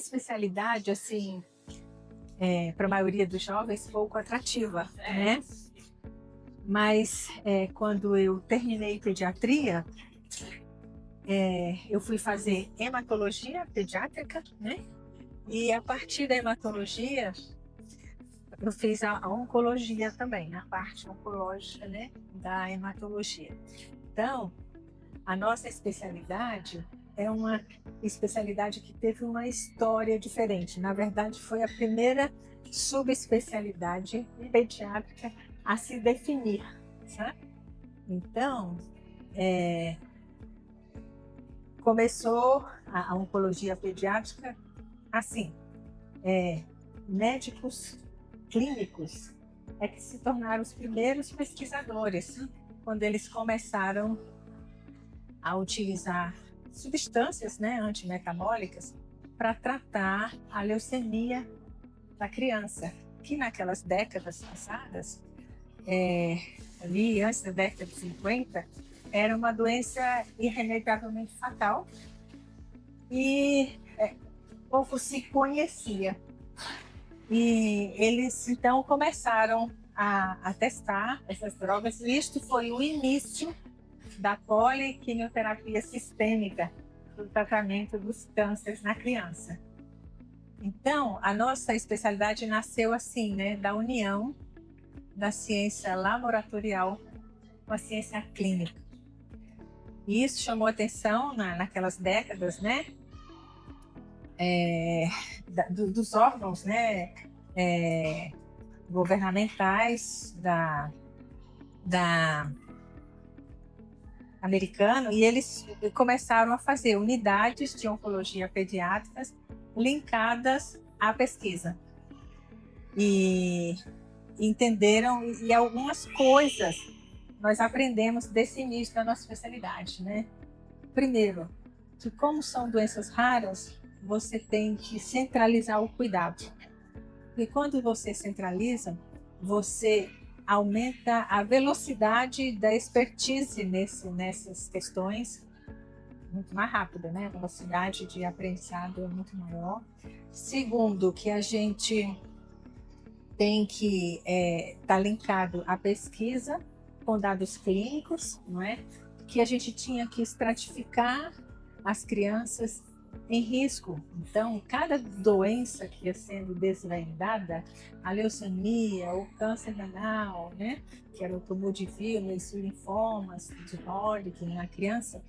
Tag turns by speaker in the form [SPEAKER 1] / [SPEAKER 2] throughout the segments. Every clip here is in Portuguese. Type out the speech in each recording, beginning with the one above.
[SPEAKER 1] especialidade, assim, para a maioria dos jovens, pouco atrativa, né? Mas quando eu terminei pediatria, eu fui fazer hematologia pediátrica, né? E a partir da hematologia, eu fiz a oncologia também, a parte oncológica, né, da hematologia. Então, a nossa especialidade é uma especialidade que teve uma história diferente. Na verdade, foi a primeira subespecialidade pediátrica a se definir, sabe? Então, começou a oncologia pediátrica assim, médicos clínicos é que se tornaram os primeiros pesquisadores quando eles começaram a utilizar substâncias, né, antimetabólicas para tratar a leucemia da criança, que naquelas décadas passadas, ali antes da década de 50, era uma doença irremediavelmente fatal e pouco se conhecia. E eles então começaram a testar essas drogas, e isto foi o início da poliquimioterapia sistêmica no tratamento dos cânceres na criança. Então, a nossa especialidade nasceu assim, né, da união da ciência laboratorial com a ciência clínica. E isso chamou atenção naquelas décadas, né, dos órgãos, né, governamentais da americano, e eles começaram a fazer unidades de oncologia pediátricas linkadas à pesquisa. E entenderam, e algumas coisas nós aprendemos desse início da nossa especialidade, né? Primeiro, que como são doenças raras, você tem que centralizar o cuidado. E quando você centraliza, você aumenta a velocidade da expertise nessas questões, muito mais rápida, né? A velocidade de aprendizado é muito maior. Segundo, que a gente tem que estar linkado à pesquisa com dados clínicos, não é? Que a gente tinha que estratificar as crianças em risco. Então, cada doença que ia sendo desvendada, a leucemia, o câncer renal, né, que era o tumor de Wilms, os linfomas de Hodgkin na criança,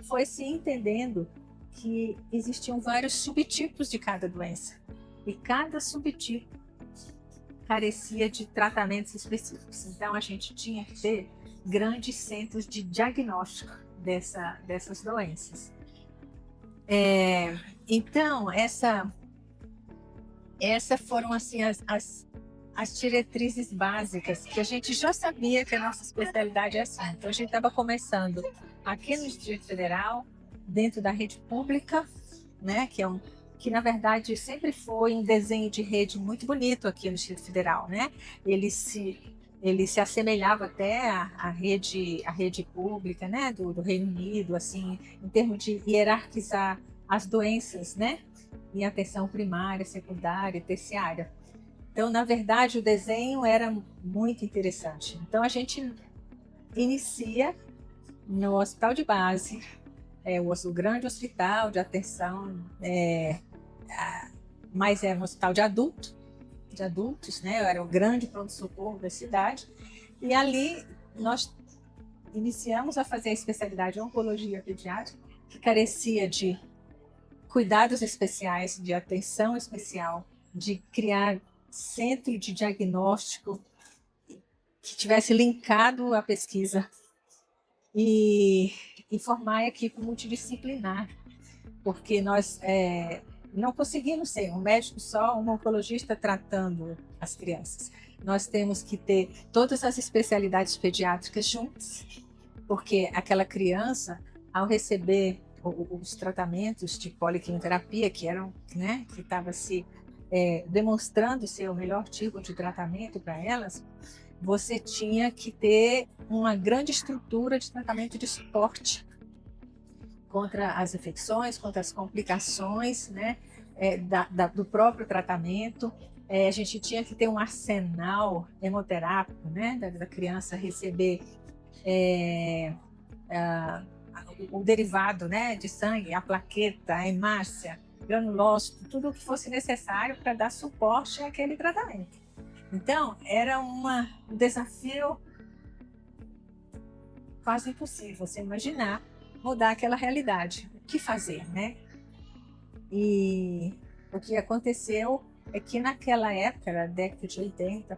[SPEAKER 1] foi se entendendo que existiam vários subtipos de cada doença. E cada subtipo carecia de tratamentos específicos. Então, a gente tinha que ter grandes centros de diagnóstico dessas doenças. Então, essas foram assim, as diretrizes básicas que a gente já sabia que a nossa especialidade é assim. Então, a gente estava começando aqui no Distrito Federal, dentro da rede pública, né, que na verdade sempre foi um desenho de rede muito bonito aqui no Distrito Federal, né? Ele se assemelhava até à rede pública, né, do Reino Unido, assim, em termos de hierarquizar as doenças, né, em atenção primária, secundária, terciária. Então, na verdade, o desenho era muito interessante. Então, a gente inicia no hospital de base, o grande hospital de atenção, mas era um hospital de adultos, né? Era o grande pronto-socorro da cidade. E ali nós iniciamos a fazer a especialidade de oncologia pediátrica, que carecia de cuidados especiais, de atenção especial, de criar centro de diagnóstico que tivesse linkado à pesquisa e formar a equipe multidisciplinar, porque nós não conseguimos ser um médico só, um oncologista tratando as crianças. Nós temos que ter todas as especialidades pediátricas juntas, porque aquela criança, ao receber os tratamentos de poliquimioterapia, que eram, né, que estava se demonstrando ser o melhor tipo de tratamento para elas, você tinha que ter uma grande estrutura de tratamento de suporte. contra as infecções, contra as complicações, né, do próprio tratamento. A gente tinha que ter um arsenal hemoterápico, né, da criança receber o derivado, né, de sangue, a plaqueta, a hemácia, granulócito, tudo o que fosse necessário para dar suporte àquele tratamento. Então, era um desafio quase impossível você imaginar mudar aquela realidade. O que fazer, né? E o que aconteceu é que naquela época, na década de 80,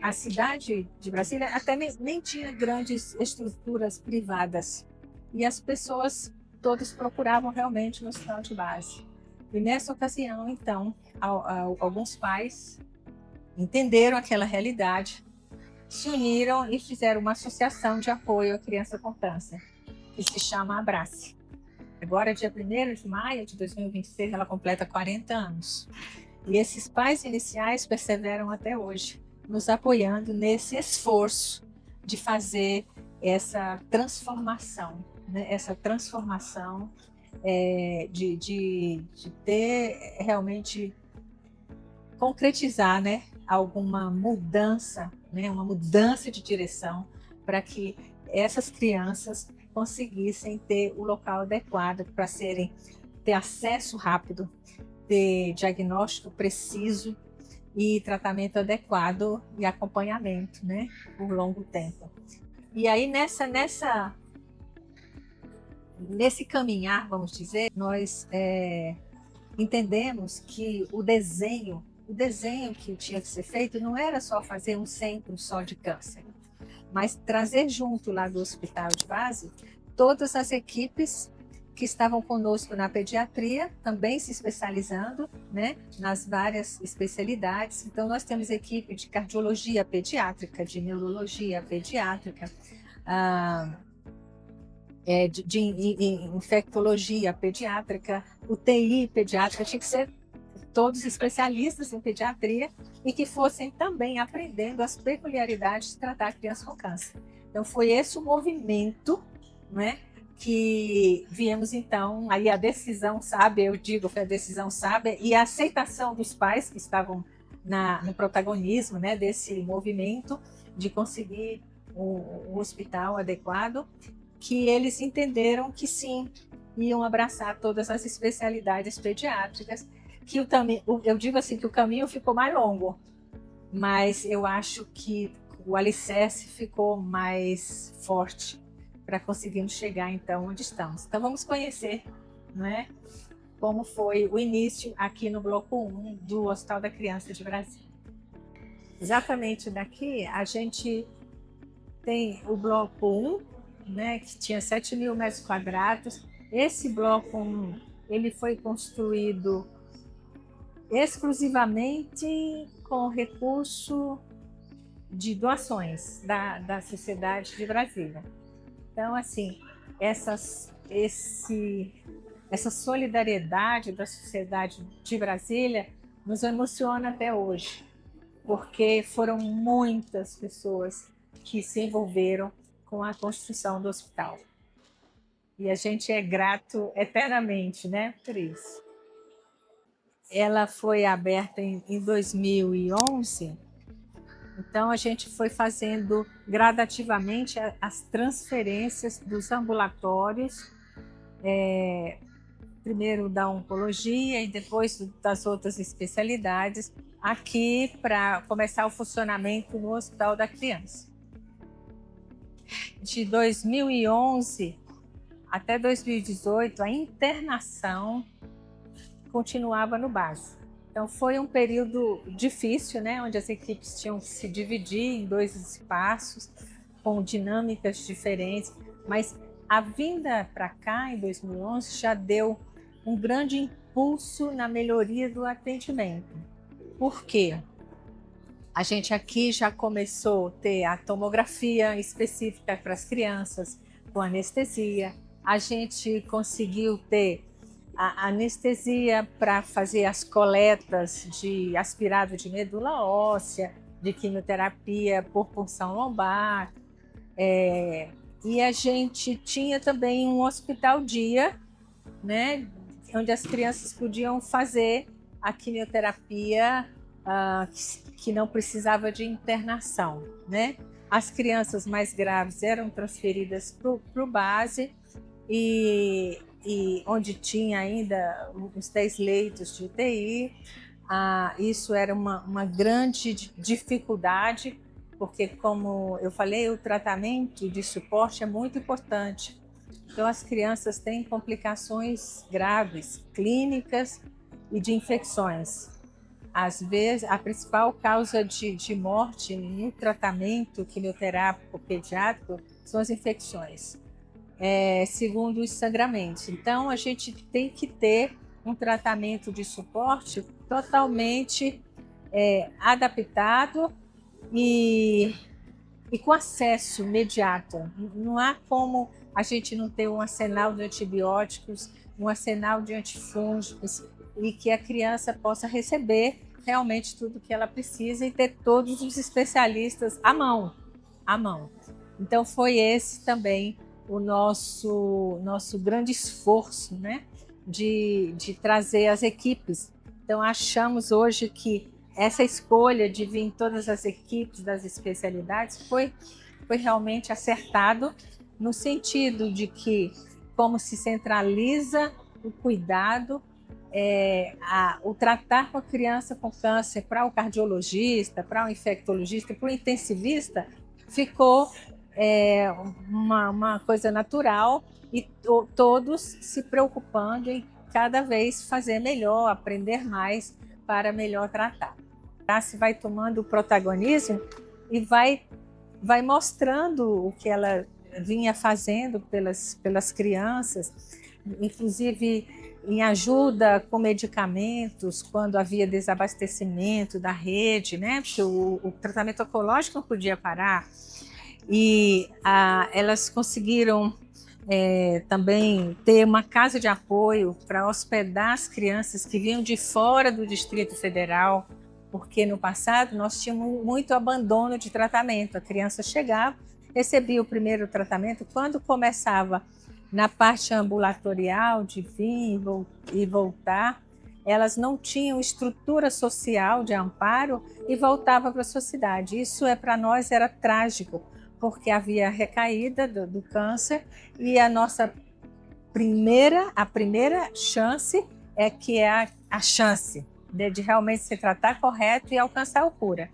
[SPEAKER 1] a cidade de Brasília até nem tinha grandes estruturas privadas. E as pessoas todas procuravam realmente no hospital de base. E nessa ocasião, então, alguns pais entenderam aquela realidade, se uniram e fizeram uma associação de apoio à criança com câncer, que se chama Abrace. Agora, dia 1º de maio de 2026, ela completa 40 anos. E esses pais iniciais perseveram até hoje, nos apoiando nesse esforço de fazer essa transformação, né? Essa transformação de ter realmente concretizar, né, alguma mudança, né, uma mudança de direção para que essas crianças conseguissem ter o local adequado para ter acesso rápido, ter diagnóstico preciso e tratamento adequado e acompanhamento, né, por longo tempo. E aí nesse caminhar, vamos dizer, nós entendemos que o desenho que tinha que ser feito não era só fazer um centro só de câncer, mas trazer junto lá do hospital de base todas as equipes que estavam conosco na pediatria, também se especializando, né, nas várias especialidades. Então, nós temos equipe de cardiologia pediátrica, de neurologia pediátrica, de infectologia pediátrica, UTI pediátrica, tinha que ser todos especialistas em pediatria e que fossem também aprendendo as peculiaridades de tratar a criança com câncer. Então, foi esse o movimento, né, que viemos então, aí a decisão sábia, eu digo, foi a decisão sábia e a aceitação dos pais que estavam no protagonismo, né, desse movimento de conseguir um hospital adequado, que eles entenderam que sim, iam abraçar todas as especialidades pediátricas, que eu digo assim que o caminho ficou mais longo, mas eu acho que o alicerce ficou mais forte para conseguirmos chegar então onde estamos. Então vamos conhecer, né, como foi o início aqui no bloco 1 do Hospital da Criança de Brasília. Exatamente daqui a gente tem o bloco 1, né, que tinha 7.000 metros quadrados. Esse bloco 1, ele foi construído exclusivamente com recurso de doações da Sociedade de Brasília. Então, assim, essa solidariedade da Sociedade de Brasília nos emociona até hoje, porque foram muitas pessoas que se envolveram com a construção do hospital. E a gente é grato eternamente, né, por isso. Ela foi aberta em 2011, então a gente foi fazendo gradativamente as transferências dos ambulatórios, primeiro da oncologia e depois das outras especialidades, aqui para começar o funcionamento no Hospital da Criança. De 2011 até 2018, a internação continuava no base. Então foi um período difícil, né, onde as equipes tinham que se dividir em 2 espaços com dinâmicas diferentes, mas a vinda para cá em 2011 já deu um grande impulso na melhoria do atendimento. Por quê? A gente aqui já começou a ter a tomografia específica para as crianças com anestesia. A gente conseguiu ter a anestesia para fazer as coletas de aspirado de medula óssea, de quimioterapia por punção lombar. E a gente tinha também um hospital dia, né, onde as crianças podiam fazer a quimioterapia que não precisava de internação, né? As crianças mais graves eram transferidas para o base e onde tinha ainda uns 10 leitos de UTI. Isso era uma grande dificuldade, porque, como eu falei, o tratamento de suporte é muito importante. Então, as crianças têm complicações graves, clínicas e de infecções. Às vezes, a principal causa de morte no tratamento quimioterápico pediátrico são as infecções, segundo os sangramentos. Então, a gente tem que ter um tratamento de suporte totalmente adaptado e com acesso imediato. Não há como a gente não ter um arsenal de antibióticos, um arsenal de antifúngicos e que a criança possa receber realmente tudo que ela precisa e ter todos os especialistas à mão. Então foi esse também o nosso grande esforço, né, de trazer as equipes. Então achamos hoje que essa escolha de vir todas as equipes das especialidades foi realmente acertado, no sentido de que, como se centraliza o cuidado, o tratar com a criança com câncer para o cardiologista, para o infectologista, para o intensivista, ficou uma coisa natural e todos se preocupando em cada vez fazer melhor, aprender mais para melhor tratar. Se vai tomando o protagonismo e vai mostrando o que ela vinha fazendo pelas crianças, inclusive em ajuda com medicamentos, quando havia desabastecimento da rede, né? Porque o tratamento oncológico não podia parar. E elas conseguiram também ter uma casa de apoio para hospedar as crianças que vinham de fora do Distrito Federal, porque no passado nós tínhamos muito abandono de tratamento. A criança chegava, recebia o primeiro tratamento, quando começava na parte ambulatorial de vir e voltar, elas não tinham estrutura social de amparo e voltavam para a sua cidade. Isso para nós era trágico, porque havia recaída do câncer e a nossa primeira chance é a chance de realmente se tratar correto e alcançar a cura.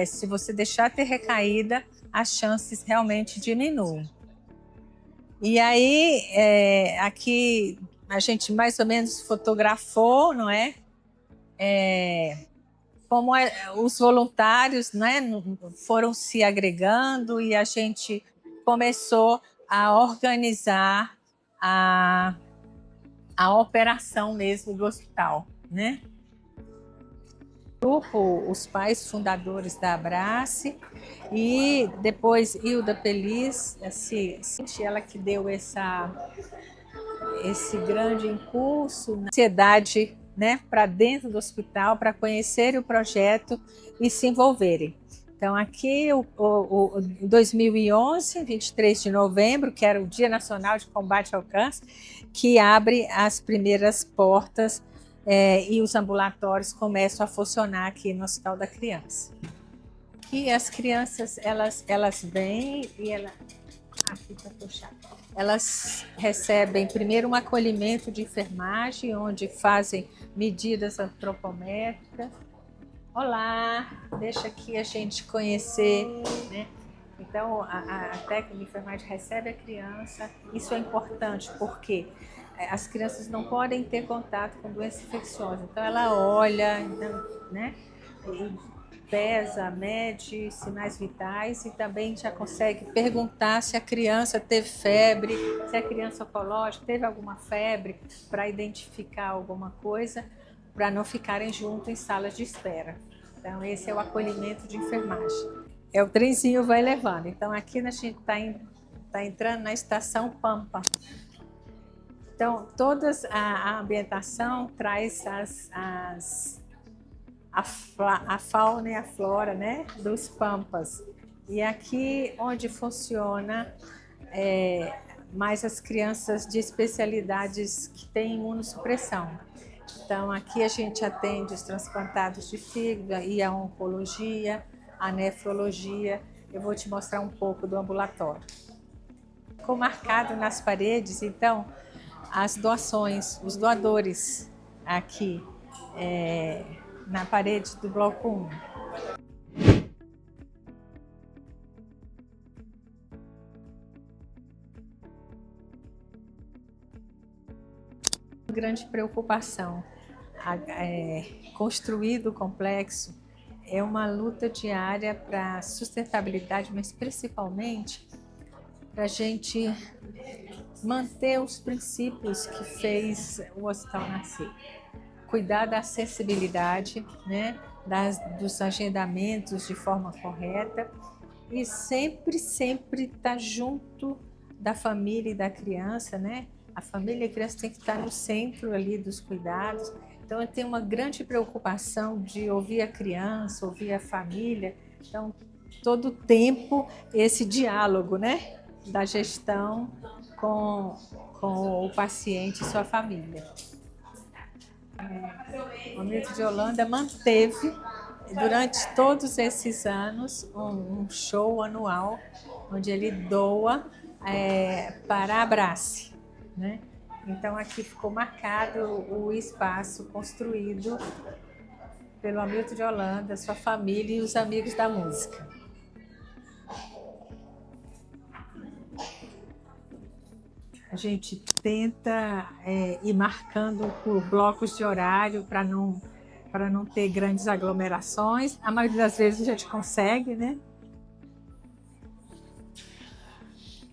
[SPEAKER 1] Se você deixar ter recaída, as chances realmente diminuem. E aí, aqui a gente mais ou menos fotografou, não é? Como os voluntários, né, foram se agregando e a gente começou a organizar a operação mesmo do hospital, né? Os pais fundadores da Abrace e depois Hilda Pelis, ela que deu esse grande impulso na sociedade, né, para dentro do hospital, para conhecerem o projeto e se envolverem. Então, aqui, em 2011, 23 de novembro, que era o Dia Nacional de Combate ao Câncer, que abre as primeiras portas e os ambulatórios começam a funcionar aqui no Hospital da Criança. E as crianças, elas vêm e elas recebem primeiro um acolhimento de enfermagem, onde fazem medidas antropométricas. Olá, deixa aqui a gente conhecer, né? Então, a técnica de enfermagem recebe a criança. Isso é importante porque as crianças não podem ter contato com doença infecciosa. Então, ela olha, né? Pesa, mede sinais vitais e também já consegue perguntar se a criança teve febre, se a criança oncológica teve alguma febre, para identificar alguma coisa, para não ficarem juntos em salas de espera. Então, esse é o acolhimento de enfermagem. O trenzinho vai levando. Então, aqui a gente está entrando na estação Pampa. Então, toda a ambientação traz a fauna e a flora, né, dos Pampas. E aqui onde funciona mais as crianças de especialidades que têm imunossupressão. Então, aqui a gente atende os transplantados de fígado e a oncologia, a nefrologia. Eu vou te mostrar um pouco do ambulatório. Ficou marcado nas paredes, então, as doações, os doadores aqui na parede do bloco 1. Grande preocupação. Construir o complexo é uma luta diária para a sustentabilidade, mas principalmente para a gente manter os princípios que fez o hospital nascer. Cuidar da acessibilidade, né, dos agendamentos de forma correta e sempre estar junto da família e da criança, né? A família e a criança tem que estar no centro ali dos cuidados. Então, eu tenho uma grande preocupação de ouvir a criança, ouvir a família. Então, todo o tempo, esse diálogo, né, da gestão com o paciente e sua família. O Hamilton de Holanda manteve, durante todos esses anos, um show anual, onde ele doa para a Abrace, né? Então, aqui ficou marcado o espaço construído pelo Hamilton de Holanda, sua família e os amigos da música. A gente tenta ir marcando por blocos de horário para não ter grandes aglomerações. A maioria das vezes a gente consegue, né?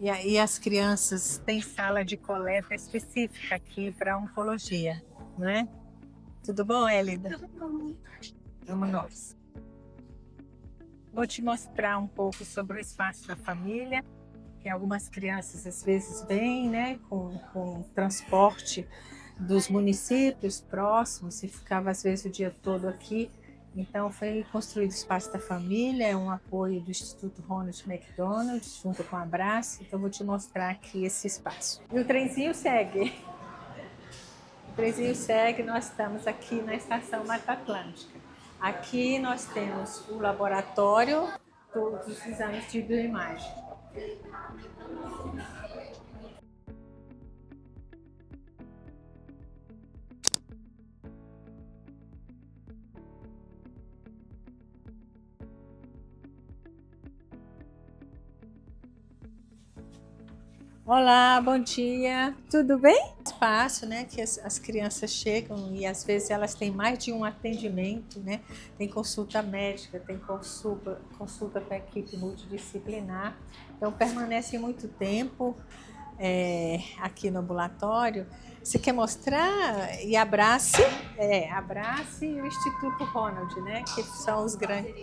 [SPEAKER 1] E aí as crianças têm sala de coleta específica aqui para oncologia, não é? Tudo bom, Elida?
[SPEAKER 2] Tudo bom.
[SPEAKER 1] Vamos nós. Vou te mostrar um pouco sobre o espaço da família, que algumas crianças às vezes vêm, né, com transporte dos municípios próximos e ficava às vezes o dia todo aqui. Então foi construído o Espaço da Família, é um apoio do Instituto Ronald McDonald, junto com a Abrace. Então vou te mostrar aqui esse espaço. E o trenzinho segue. O trenzinho segue, nós estamos aqui na Estação Mata Atlântica. Aqui nós temos o laboratório, todos os exames de bioimagem. Olá, bom dia, tudo bem? Espaço, né, que as crianças chegam e às vezes elas têm mais de um atendimento, né? Tem consulta médica, tem consulta com a equipe multidisciplinar, então permanecem muito tempo aqui no ambulatório. Você quer mostrar? E Abrace e o Instituto Ronald, né? Que são os grandes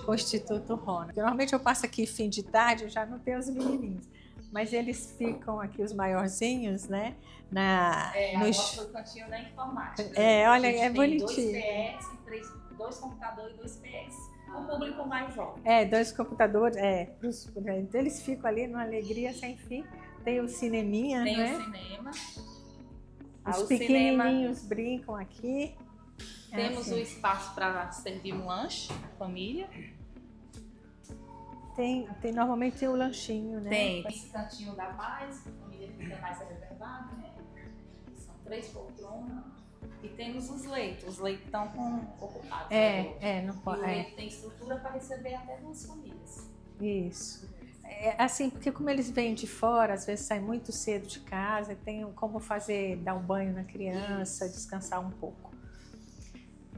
[SPEAKER 1] com o Instituto Ronald. Normalmente eu passo aqui fim de tarde, eu já não tenho os menininhos. Mas eles ficam aqui, os maiorzinhos, né?
[SPEAKER 2] Agora foi o cantinho da informática.
[SPEAKER 1] Olha, é
[SPEAKER 2] bonitinho.
[SPEAKER 1] Tem
[SPEAKER 2] 2 computadores e 2 PS. O público mais jovem.
[SPEAKER 1] 2 computadores, eles ficam ali numa alegria sem fim. Tem o cineminha,
[SPEAKER 2] Tem
[SPEAKER 1] né?
[SPEAKER 2] o cinema.
[SPEAKER 1] Os pequenininhos brincam aqui.
[SPEAKER 2] Temos o espaço para servir um lanche à família.
[SPEAKER 1] Normalmente tem o lanchinho, né?
[SPEAKER 2] Tem esse cantinho da paz, a família fica mais reservada, né? São 3 poltronas. E temos os leitos estão ocupados.
[SPEAKER 1] Não pode.
[SPEAKER 2] E o leito tem estrutura para receber até 2 famílias.
[SPEAKER 1] Isso. Assim, porque como eles vêm de fora, às vezes saem muito cedo de casa, tem como dar um banho na criança, descansar um pouco.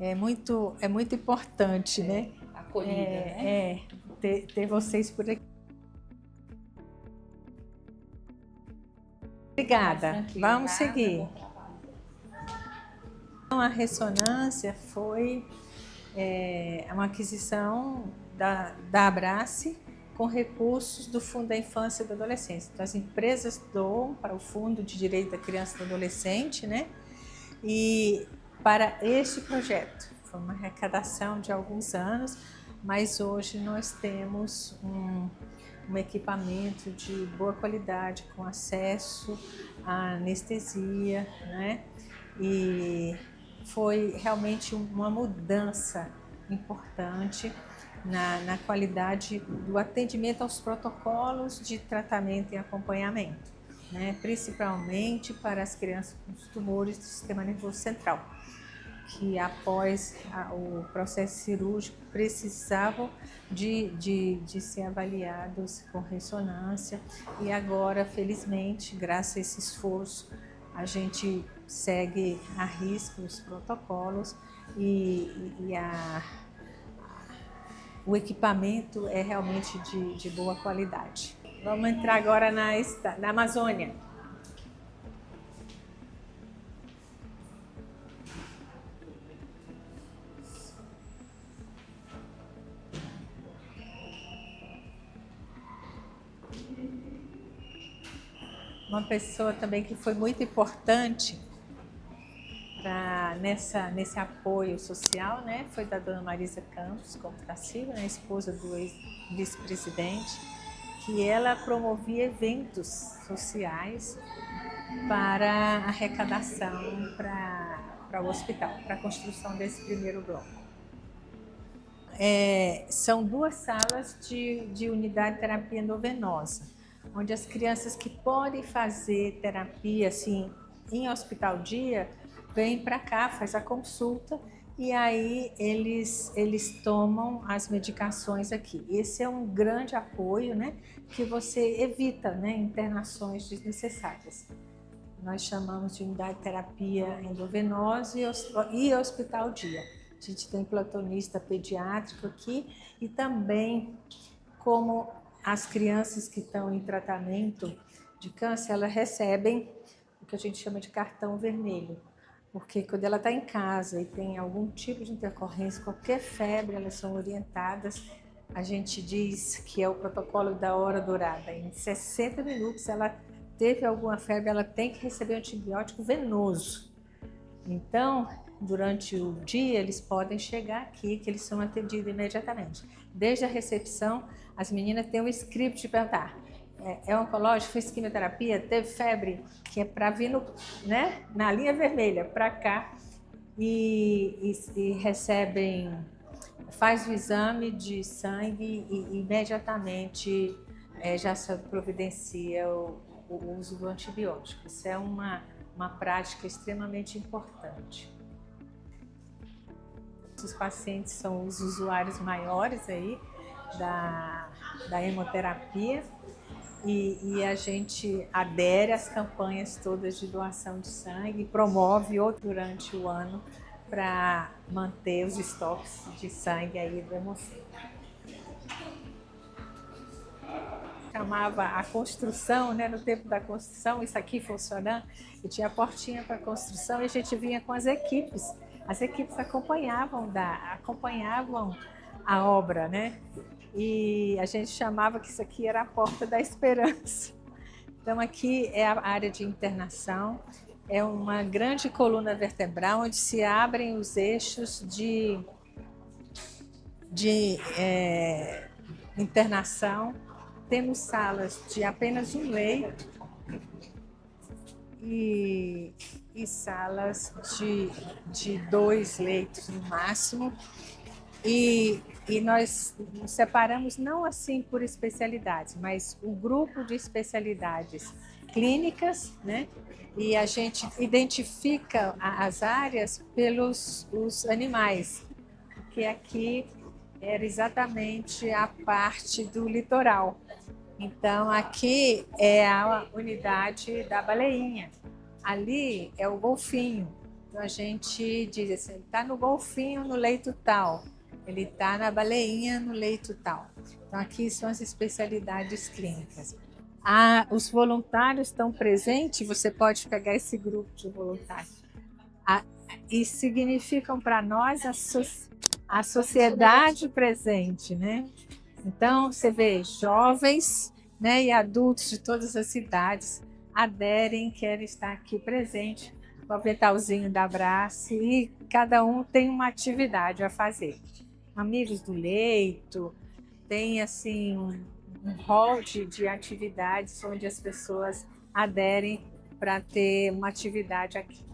[SPEAKER 1] É muito importante, né?
[SPEAKER 2] Acolhida, né?
[SPEAKER 1] Ter vocês por aqui. Obrigada. Vamos seguir. Então, a ressonância foi uma aquisição da Abrace com recursos do Fundo da Infância e da Adolescência. Então, as empresas doam para o Fundo de Direito da Criança e do Adolescente, né? E para este projeto, foi uma arrecadação de alguns anos, mas hoje nós temos um equipamento de boa qualidade, com acesso à anestesia, né? E foi realmente uma mudança importante na qualidade do atendimento aos protocolos de tratamento e acompanhamento, né? Principalmente para as crianças com tumores do sistema nervoso central, que após o processo cirúrgico precisavam de ser avaliados com ressonância, e agora, felizmente, graças a esse esforço, a gente segue à risca os protocolos o equipamento é realmente de boa qualidade. Vamos entrar agora na Amazônia. Uma pessoa também que foi muito importante nesse apoio social, né, foi da dona Marisa Campos Tassilo, né, esposa do ex-vice-presidente, que ela promovia eventos sociais para arrecadação para o hospital, para a construção desse primeiro bloco. São 2 salas de unidade de terapia endovenosa, onde as crianças que podem fazer terapia assim, em hospital dia, vêm para cá, faz a consulta e aí eles tomam as medicações aqui. Esse é um grande apoio, né, que você evita, né, internações desnecessárias. Nós chamamos de unidade de terapia endovenosa e hospital dia. A gente tem plantonista pediátrico aqui e também, como as crianças que estão em tratamento de câncer, elas recebem o que a gente chama de cartão vermelho, porque quando ela está em casa e tem algum tipo de intercorrência, qualquer febre, elas são orientadas. A gente diz que é o protocolo da hora dourada. Em 60 minutos, ela teve alguma febre, ela tem que receber um antibiótico venoso. Então, durante o dia, eles podem chegar aqui, que eles são atendidos imediatamente. Desde a recepção, as meninas têm um script de perguntar: é oncológico, fez quimioterapia, teve febre, que é para vir na linha vermelha, para cá, e recebem, faz o exame de sangue e imediatamente já se providencia o uso do antibiótico. Isso é uma prática extremamente importante. Os pacientes são os usuários maiores aí da hemoterapia e a gente adere às campanhas todas de doação de sangue e promove durante o ano para manter os estoques de sangue aí do Hemocentro. Chamava a construção, né? No tempo da construção, isso aqui funcionando, e tinha a portinha para a construção e a gente vinha com as equipes. As equipes acompanhavam a obra, né? E a gente chamava que isso aqui era a porta da esperança. Então aqui é a área de internação, é uma grande coluna vertebral onde se abrem os eixos de internação. Temos salas de apenas um leito e salas de 2 leitos no máximo. E nós separamos não assim por especialidades, mas o grupo de especialidades clínicas, né? E a gente identifica as áreas pelos os animais, que aqui era exatamente a parte do litoral. Então, aqui é a unidade da baleinha. Ali é o golfinho. Então, a gente diz assim, ele está no golfinho no leito tal, ele está na baleinha no leito tal. Então, aqui são as especialidades clínicas. Os voluntários estão presentes, você pode pegar esse grupo de voluntários. E significam para nós a sociedade presente, né? Então, você vê jovens, né, e adultos de todas as idades aderem, querem estar aqui presente, o aventalzinho da abraço, e cada um tem uma atividade a fazer. Amigos do leito, tem assim um hall de atividades onde as pessoas aderem para ter uma atividade aqui.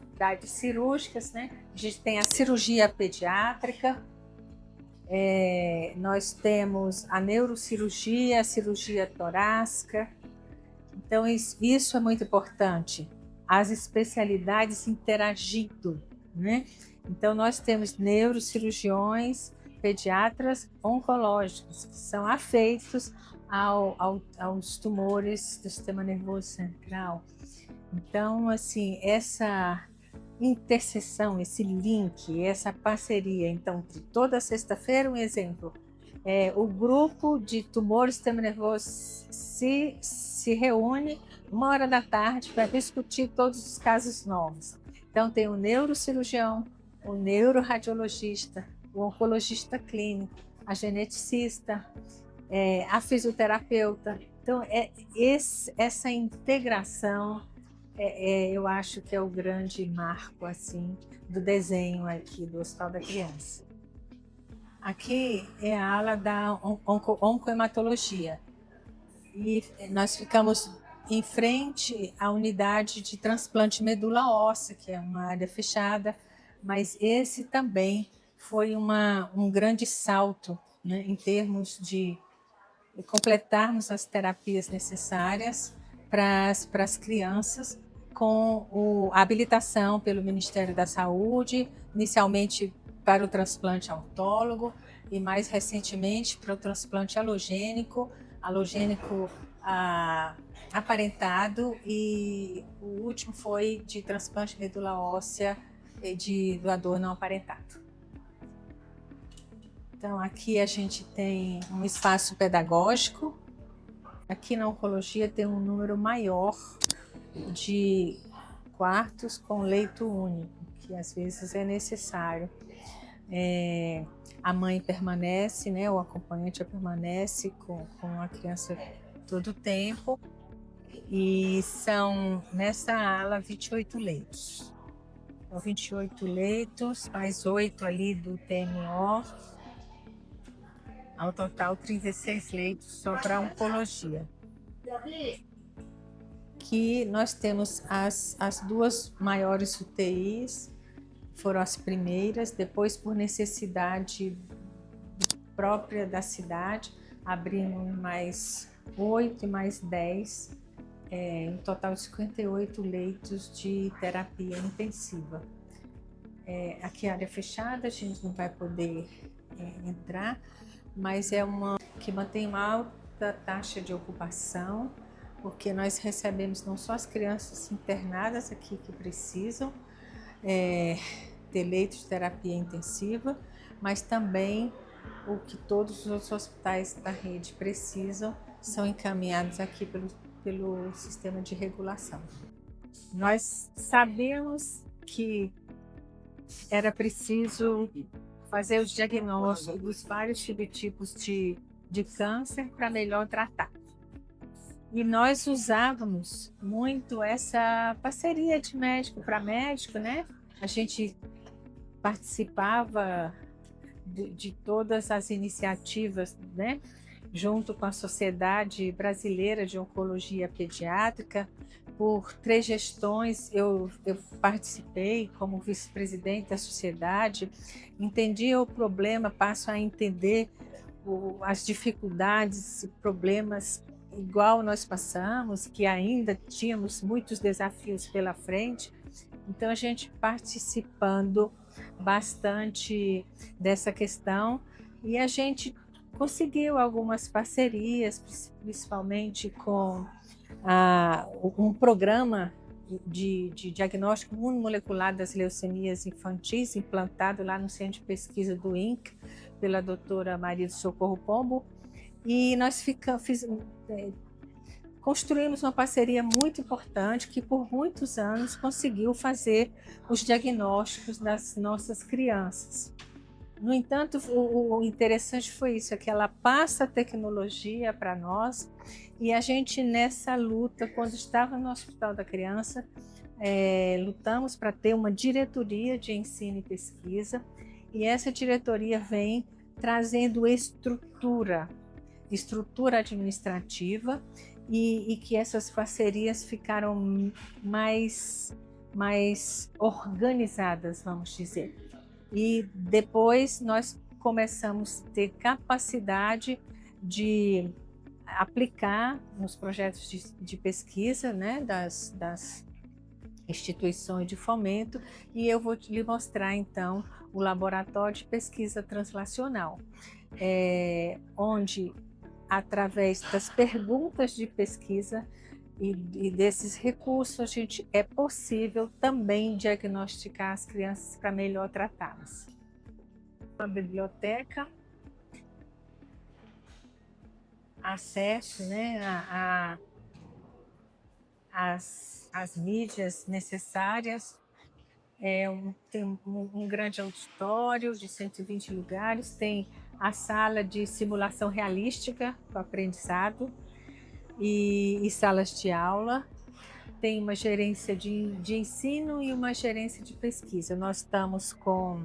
[SPEAKER 1] Atividades cirúrgicas, né? A gente tem a cirurgia pediátrica, nós temos a neurocirurgia, a cirurgia torácica. Então, isso é muito importante. As especialidades interagindo, né? Então, nós temos neurocirurgiões, pediatras oncológicos, que são afeitos aos tumores do sistema nervoso central. Então, assim, essa interseção, esse link, essa parceria. Então, toda sexta-feira, um exemplo, o grupo de tumores do sistema nervoso se reúne 1h da tarde para discutir todos os casos novos. Então, tem o neurocirurgião, o neuroradiologista, o oncologista clínico, a geneticista, a fisioterapeuta. Então, essa integração, eu acho que é o grande marco assim, do desenho aqui do Hospital da Criança. Aqui é a ala da oncohematologia. E nós ficamos em frente à unidade de transplante de medula óssea, que é uma área fechada, mas esse também foi um grande salto, né, em termos de completarmos as terapias necessárias para as crianças, com a habilitação pelo Ministério da Saúde, inicialmente para o transplante autólogo e mais recentemente para o transplante alogênico aparentado, e o último foi de transplante de medula óssea de doador não aparentado. Então, aqui a gente tem um espaço pedagógico. Aqui na oncologia tem um número maior de quartos com leito único, que às vezes é necessário. A mãe permanece, né, o acompanhante permanece com a criança todo o tempo. E são, nessa ala, 28 leitos. Então, 28 leitos, mais 8 ali do TMO. Ao total, 36 leitos só para oncologia. Que nós temos as duas maiores UTIs, foram as primeiras, depois, por necessidade própria da cidade, abrimos mais 8 e mais 10, em total 58 leitos de terapia intensiva. Aqui a área fechada, a gente não vai poder entrar, mas é uma que mantém uma alta taxa de ocupação, porque nós recebemos não só as crianças internadas aqui que precisam ter leitos de terapia intensiva, mas também o que todos os outros hospitais da rede precisam são encaminhados aqui pelo sistema de regulação. Nós sabemos que era preciso fazer os diagnósticos dos vários subtipos de câncer para melhor tratar. E nós usávamos muito essa parceria de médico para médico, né? A gente participava de todas as iniciativas, né? Junto com a Sociedade Brasileira de Oncologia Pediátrica. Por 3 gestões eu participei como vice-presidente da sociedade, entendi o problema, passo a entender as dificuldades e problemas igual nós passamos, que ainda tínhamos muitos desafios pela frente. Então, a gente participando bastante dessa questão, e a gente conseguiu algumas parcerias, principalmente com um programa de diagnóstico molecular das leucemias infantis, implantado lá no Centro de Pesquisa do INCA, pela doutora Maria do Socorro Pombo, e nós construímos uma parceria muito importante que por muitos anos conseguiu fazer os diagnósticos das nossas crianças. No entanto, o interessante foi isso, é que ela passa a tecnologia para nós, e a gente nessa luta, quando estava no Hospital da Criança, lutamos para ter uma diretoria de ensino e pesquisa, e essa diretoria vem trazendo estrutura administrativa, e que essas parcerias ficaram mais organizadas, vamos dizer. E depois nós começamos a ter capacidade de aplicar nos projetos de pesquisa, né, das instituições de fomento, e eu vou lhe mostrar então o Laboratório de Pesquisa Translacional, onde, através das perguntas de pesquisa e desses recursos, é possível também diagnosticar as crianças para melhor tratá-las. A biblioteca, acesso, né, às mídias necessárias, tem um grande auditório de 120 lugares, tem a sala de simulação realística para o aprendizado e salas de aula, tem uma gerência de ensino e uma gerência de pesquisa. Nós estamos com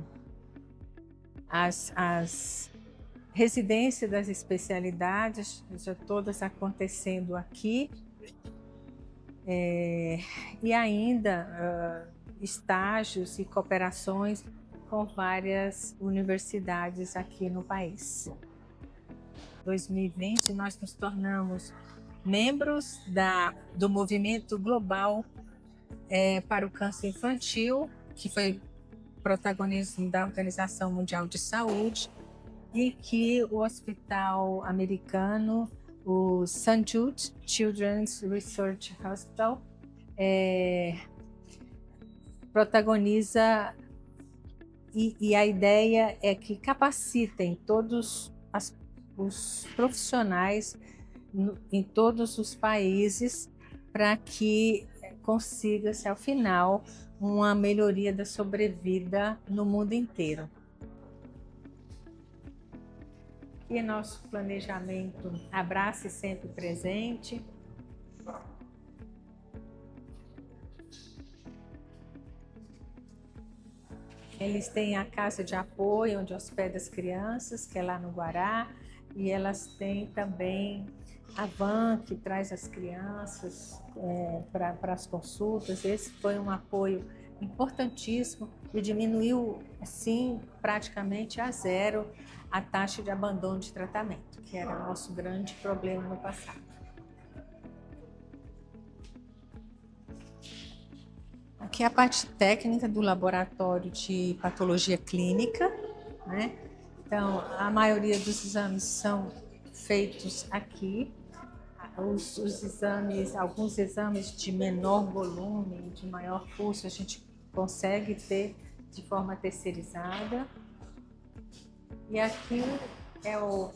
[SPEAKER 1] as residências das especialidades, já todas acontecendo aqui, e ainda estágios e cooperações com várias universidades aqui no país. Em 2020, nós nos tornamos membros do movimento global para o câncer infantil, que foi protagonismo da Organização Mundial de Saúde, e que o hospital americano, o St. Jude Children's Research Hospital, protagoniza, e a ideia é que capacitem todos os profissionais em todos os países para que consiga-se, ao final, uma melhoria da sobrevida no mundo inteiro. E nosso planejamento Abrace Sempre Presente. Eles têm a casa de apoio, onde hospeda as crianças, que é lá no Guará, e elas têm também a van que traz as crianças para as consultas. Esse foi um apoio importantíssimo e diminuiu, assim, praticamente a zero a taxa de abandono de tratamento, que era o nosso grande problema no passado. Aqui é a parte técnica do laboratório de patologia clínica, né? Então, a maioria dos exames são feitos aqui. Os exames, alguns exames de menor volume, de maior custo, a gente consegue ter de forma terceirizada. E aqui eu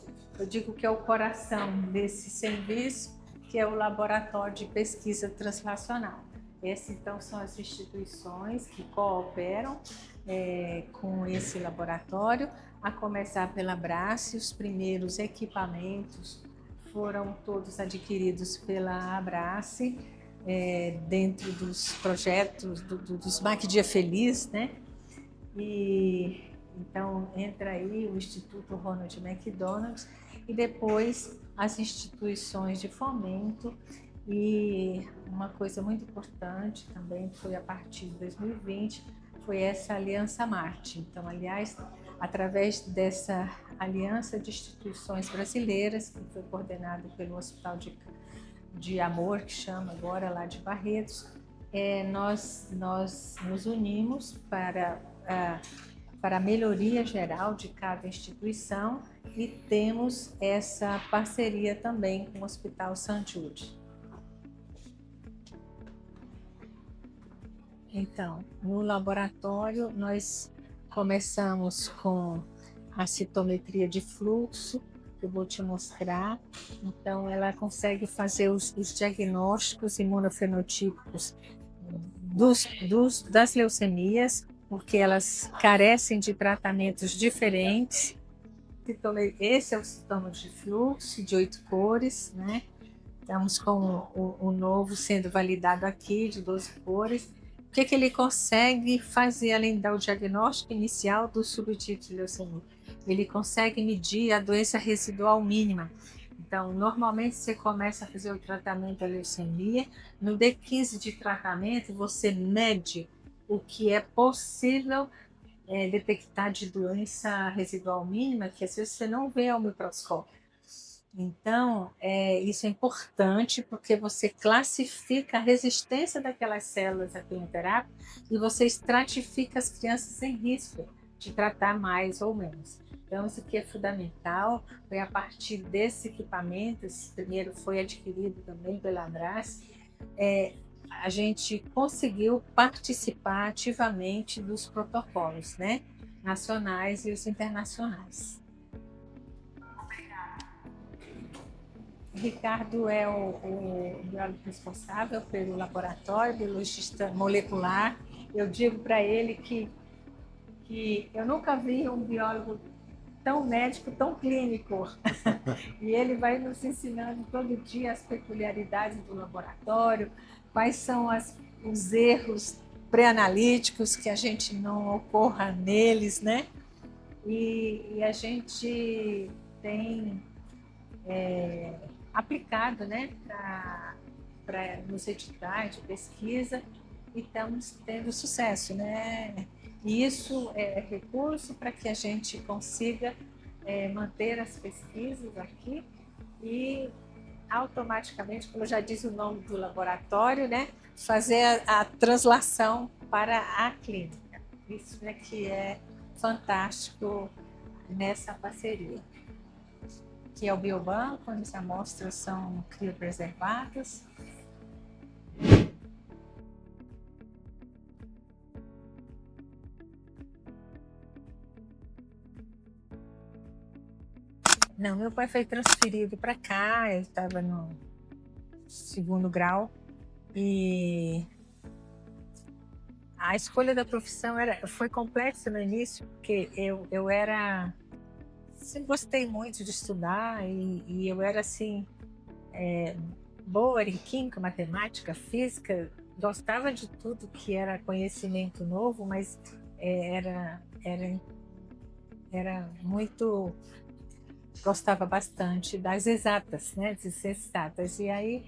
[SPEAKER 1] digo que é o coração desse serviço, que é o Laboratório de Pesquisa Translacional. Essas, então, são as instituições que cooperam com esse laboratório, a começar pela Abrace. Os primeiros equipamentos foram todos adquiridos pela Abrace, dentro dos projetos dos MAC Dia Feliz, né? E então entra aí o Instituto Ronald McDonald e depois as instituições de fomento. E uma coisa muito importante também foi, a partir de 2020, foi essa Aliança Marte. Então, aliás, através dessa aliança de instituições brasileiras, que foi coordenada pelo Hospital de Amor, que chama agora, lá de Barretos, nós nos unimos para a melhoria geral de cada instituição, e temos essa parceria também com o Hospital St. Jude. Então, no laboratório, nós começamos com a citometria de fluxo, que eu vou te mostrar. Então, ela consegue fazer os diagnósticos imunofenotípicos das leucemias, porque elas carecem de tratamentos diferentes. Esse é o citoma de fluxo, de 8 cores, né? Estamos com o novo sendo validado aqui, de 12 cores. O que ele consegue fazer, além do diagnóstico inicial do subtipo de leucemia? ele consegue medir a doença residual mínima. Então, normalmente você começa a fazer o tratamento da leucemia, no D15 de tratamento você mede o que é possível detectar de doença residual mínima, que às vezes você não vê ao microscópio. Então, isso é importante porque você classifica a resistência daquelas células à quimioterapia e você estratifica as crianças em risco de tratar mais ou menos. Então, isso aqui é fundamental. Foi a partir desse equipamento, esse primeiro foi adquirido também pela Andras, a gente conseguiu participar ativamente dos protocolos, né, nacionais e os internacionais. Ricardo é o biólogo responsável pelo laboratório, biologista molecular. Eu digo para ele que eu nunca vi um biólogo tão médico, tão clínico. E ele vai nos ensinando todo dia as peculiaridades do laboratório, quais são os erros pré-analíticos que a gente não ocorra neles, né? E a gente tem aplicado, né, para nos editais de pesquisa e estamos tendo sucesso, né? E isso é recurso para que a gente consiga manter as pesquisas aqui e automaticamente, como já diz o nome do laboratório, né, fazer a translação para a clínica. Isso é que é fantástico nessa parceria. Que é o biobanco, onde as amostras são criopreservadas. Não, meu pai foi transferido para cá, ele estava no 2º grau e a escolha da profissão foi complexa no início, porque eu era sempre gostei muito de estudar e eu era assim boa em química, matemática, física, gostava de tudo que era conhecimento novo, mas era muito, gostava bastante das exatas, né, de ciências exatas. E aí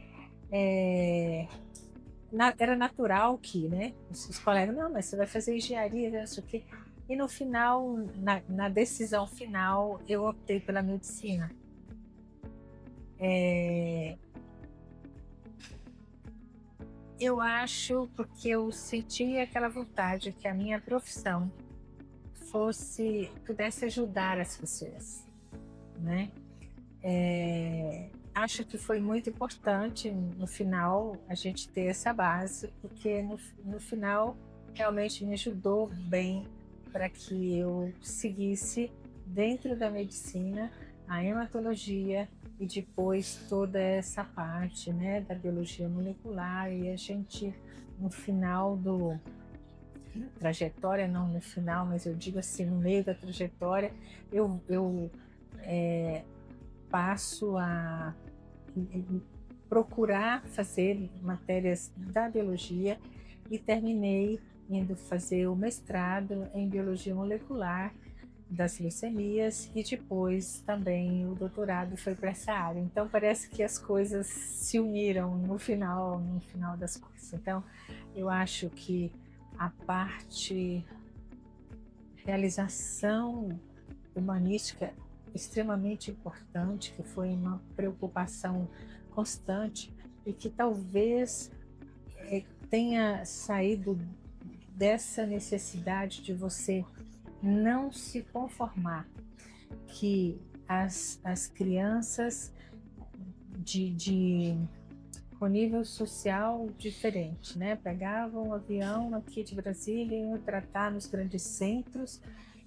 [SPEAKER 1] era natural que, né, os colegas, não, mas você vai fazer engenharia, não sei o quê. E no final, na decisão final, eu optei pela medicina. Eu acho porque eu senti aquela vontade que a minha profissão pudesse ajudar as pessoas, né? Acho que foi muito importante no final a gente ter essa base, porque no final realmente me ajudou bem para que eu seguisse dentro da medicina a hematologia e depois toda essa parte, né, da biologia molecular. E a gente, no final trajetória, não no final, mas eu digo assim, no meio da trajetória, eu passo a procurar fazer matérias da biologia e terminei indo fazer o mestrado em biologia molecular das leucemias e depois também o doutorado foi para essa área. Então parece que as coisas se uniram no final das coisas. Então eu acho que a parte realização humanística extremamente importante, que foi uma preocupação constante e que talvez tenha saído dessa necessidade de você não se conformar que as crianças com nível social diferente, né, pegavam um avião aqui de Brasília e iam tratar nos grandes centros,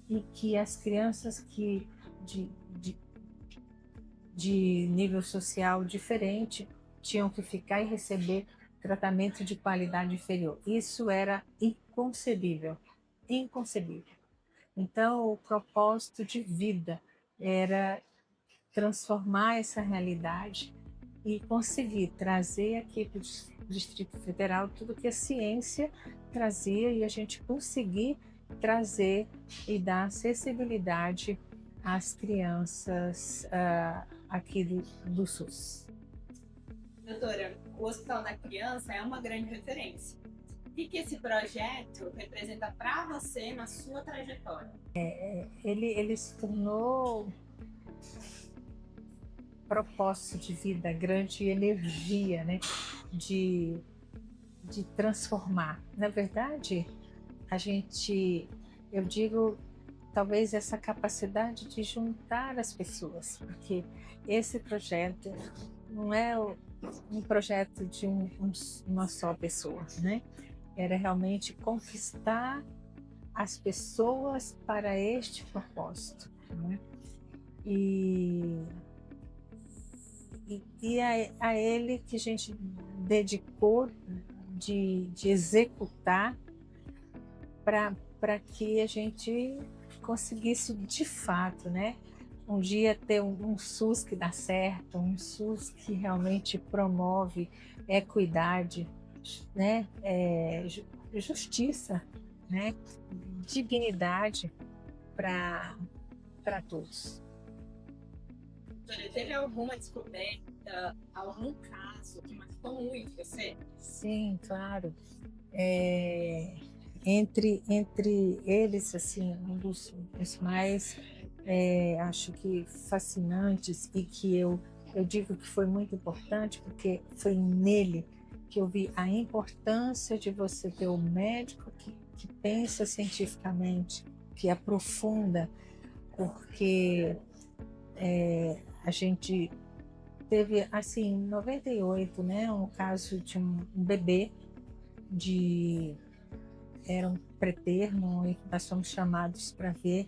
[SPEAKER 1] e que as crianças de nível social diferente tinham que ficar e receber tratamento de qualidade inferior. Isso era inconcebível, inconcebível. Então, o propósito de vida era transformar essa realidade e conseguir trazer aqui para o Distrito Federal tudo que a ciência trazia e a gente conseguir trazer e dar acessibilidade as crianças aqui do SUS.
[SPEAKER 3] Doutora, o Hospital da Criança é uma grande referência. O que esse projeto representa para você na sua trajetória?
[SPEAKER 1] Ele se tornou propósito de vida, grande energia, né? De transformar. Na verdade, eu digo, talvez essa capacidade de juntar as pessoas, porque esse projeto não é um projeto de uma só pessoa, né? Era realmente conquistar as pessoas para este propósito, né? E a ele que a gente dedicou de executar para que a gente conseguisse de fato, né? Um dia ter um SUS que dá certo, um SUS que realmente promove equidade, né? Justiça, né? Dignidade para todos.
[SPEAKER 3] Doutora, teve alguma descoberta, algum caso que marcou muito você?
[SPEAKER 1] Sim, claro. Entre eles, assim, um dos mais, acho que fascinantes e que eu digo que foi muito importante, porque foi nele que eu vi a importância de você ter um médico que pensa cientificamente, que aprofunda, porque a gente teve, assim, em 98, né, um caso de um bebê era um pretermo e nós fomos chamados para ver,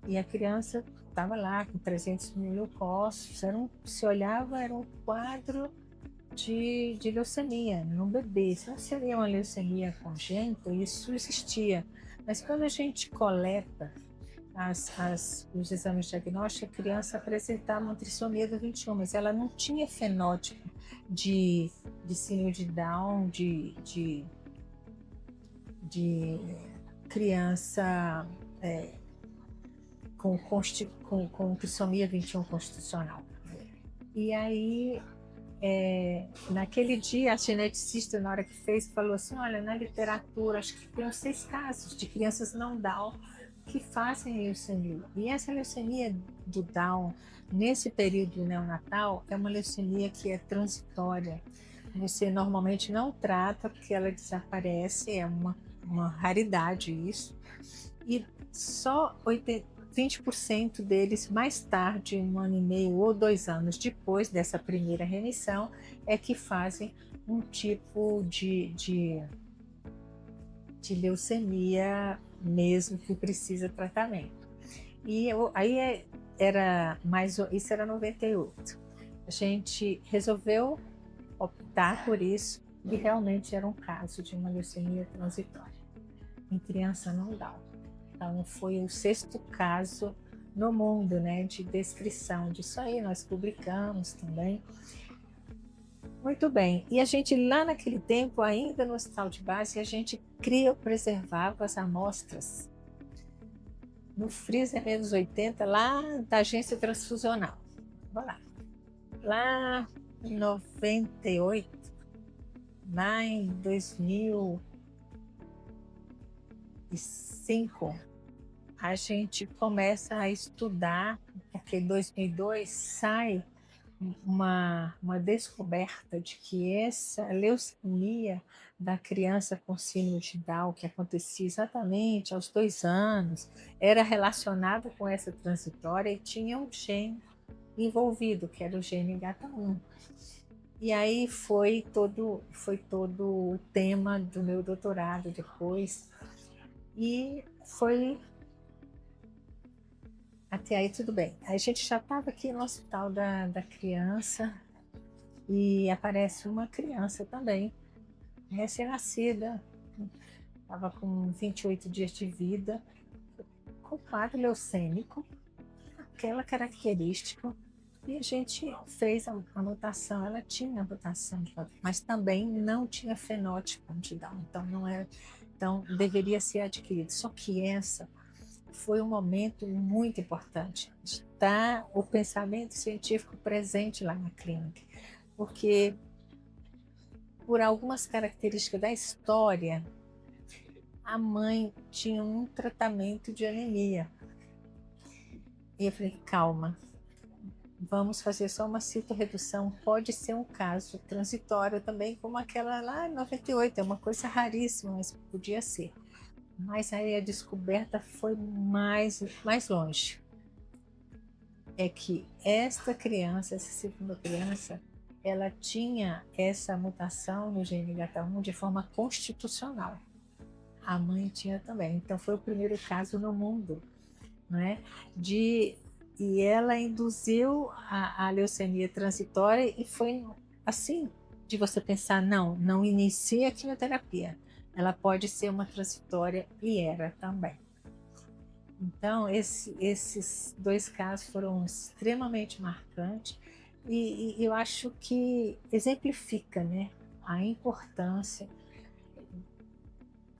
[SPEAKER 1] e a criança estava lá com 300 mil leucócitos, se olhava, era um quadro de leucemia no bebê. Se não seria uma leucemia congênita, isso existia, mas quando a gente coleta os exames diagnósticos, a criança apresentava uma trissomia do 21, mas ela não tinha fenótipo de síndrome de Down, de criança com trissomia 21 constitucional. E aí, naquele dia, a geneticista, na hora que fez, falou assim, olha, na literatura, acho que tem 6 casos de crianças não Down que fazem leucemia. E essa leucemia do Down, nesse período neonatal, é uma leucemia que é transitória. Você normalmente não trata porque ela desaparece, é uma raridade isso. E só 20% deles, mais tarde, 1 ano e meio ou 2 anos depois dessa primeira remissão, é que fazem um tipo de leucemia mesmo que precisa tratamento. E aí isso era 98. A gente resolveu optar por isso e realmente era um caso de uma leucemia transitória em criança não Down. Então foi o 6º caso no mundo, né, de descrição disso aí, nós publicamos também. Muito bem, e a gente lá naquele tempo, ainda no hospital de base, a gente preservava as amostras no freezer menos 80, lá da agência transfusional. Vamos lá em 98, lá em 2005, a gente começa a estudar, porque em 2002 sai uma descoberta de que essa leucemia da criança com síndrome de Down, que acontecia exatamente aos 2 anos, era relacionada com essa transitória e tinha um gene envolvido, que era o gene GATA1. E aí foi todo o tema do meu doutorado depois. E foi até aí tudo bem. A gente já estava aqui no Hospital da Criança e aparece uma criança também, recém-nascida, estava com 28 dias de vida, com quadro leucêmico, aquela característica, e a gente fez a mutação. Ela tinha a mutação, mas também não tinha fenótipo de Down, então não era, então deveria ser adquirido. Só que essa foi um momento muito importante de estar o pensamento científico presente lá na clínica, porque por algumas características da história, a mãe tinha um tratamento de anemia. E eu falei, calma, vamos fazer só uma citorredução, pode ser um caso transitório também, como aquela lá em 98, é uma coisa raríssima, mas podia ser. Mas aí a descoberta foi mais longe. É que esta criança, essa segunda criança, ela tinha essa mutação no gene GATA1 de forma constitucional. A mãe tinha também. Então foi o primeiro caso no mundo, né? E ela induziu a leucemia transitória e foi assim, de você pensar, não inicia a quimioterapia. Ela pode ser uma transitória e era também. Então, esses dois casos foram extremamente marcantes e eu acho que exemplifica, né, a importância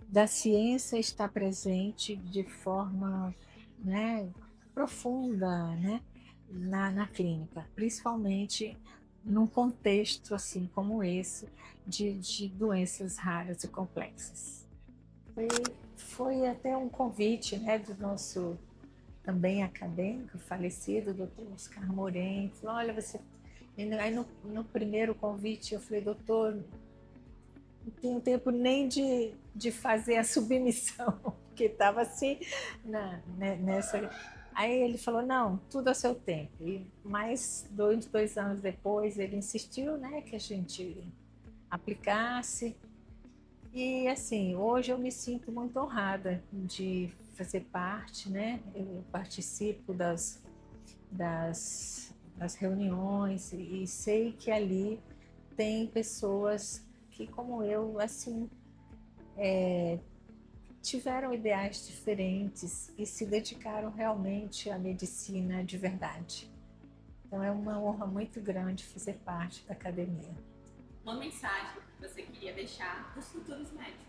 [SPEAKER 1] da ciência estar presente de forma, né, profunda, né, na clínica, principalmente num contexto assim como esse de doenças raras e complexas. Foi até um convite, né, do nosso também acadêmico falecido, doutor Oscar Moren, falou, olha, você... Aí no primeiro convite eu falei, doutor, não tenho tempo nem de fazer a submissão, porque estava assim nessa... Aí ele falou, não, tudo a seu tempo. E mais dois anos depois ele insistiu, né, que a gente aplicasse. E assim, hoje eu me sinto muito honrada de fazer parte, né? Eu participo das reuniões e sei que ali tem pessoas que, como eu, assim, tiveram ideais diferentes e se dedicaram realmente à medicina de verdade. Então é uma honra muito grande fazer parte da academia.
[SPEAKER 3] Uma mensagem que você queria deixar para os futuros médicos?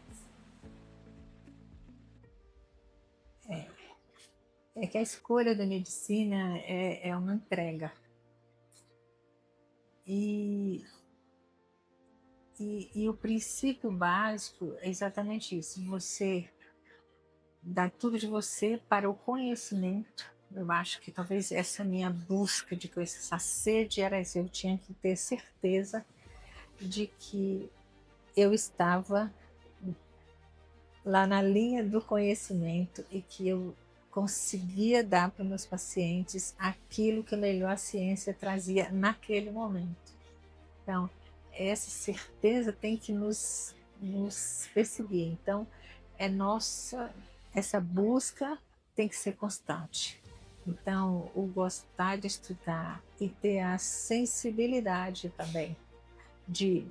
[SPEAKER 1] É que a escolha da medicina é uma entrega. E o princípio básico é exatamente isso, você dá tudo de você para o conhecimento. Eu acho que talvez essa minha busca de conhecer, essa sede era essa, eu tinha que ter certeza de que eu estava lá na linha do conhecimento e que eu conseguia dar para meus pacientes aquilo que melhor a ciência trazia naquele momento. Então, essa certeza tem que nos perseguir. Então, essa busca tem que ser constante. Então, o gostar de estudar e ter a sensibilidade também de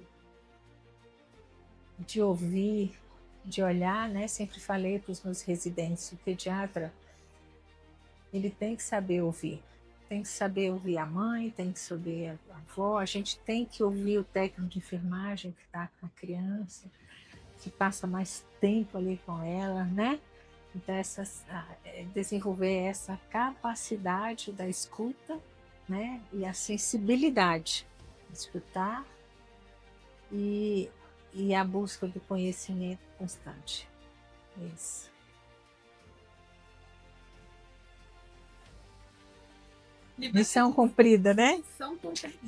[SPEAKER 1] ouvir, de olhar, né? Sempre falei para os meus residentes, o pediatra, ele tem que saber ouvir. Tem que saber ouvir a mãe, tem que saber a avó, a gente tem que ouvir o técnico de enfermagem que está com a criança, que passa mais tempo ali com ela, né? Então, desenvolver essa capacidade da escuta, né? E a sensibilidade de escutar e a busca do conhecimento constante. Isso. Missão cumprida, né?
[SPEAKER 3] Missão cumprida.